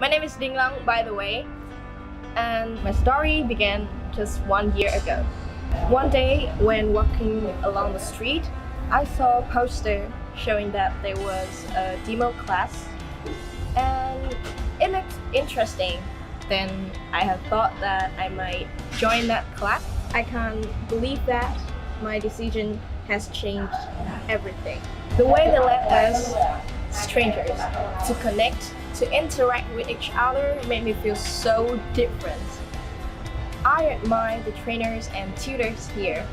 My name is Đinh Lăng, by the way, and my story began just 1 year ago. One day, when walking along the street, I saw a poster showing that there was a demo class, and it looked interesting. Then I had thought that I might join that class. I can't believe that my decision has changed everything. The way they let us, strangers, to connect, to interact with each other made me feel so different. I admire the trainers and tutors here.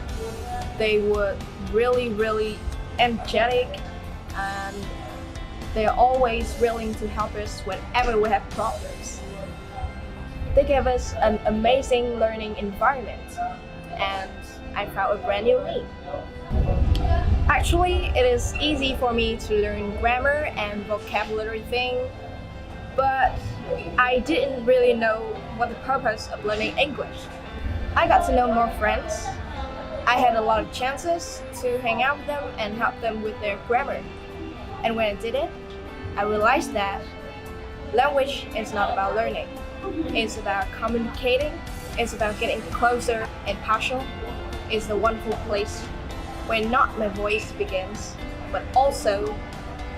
They were really energetic, and they're always willing to help us whenever we have problems. They gave us an amazing learning environment, and I found a brand new me. Actually, it is easy for me to learn grammar and vocabulary thing, but I didn't really know what the purpose of learning English. I got to know more friends. I had a lot of chances to hang out with them and help them with their grammar. And when I did it, I realized that language is not about learning. It's about communicating. It's about getting closer, and Pasal is a wonderful place where not my voice begins, but also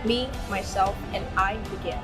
me, myself, and I begin.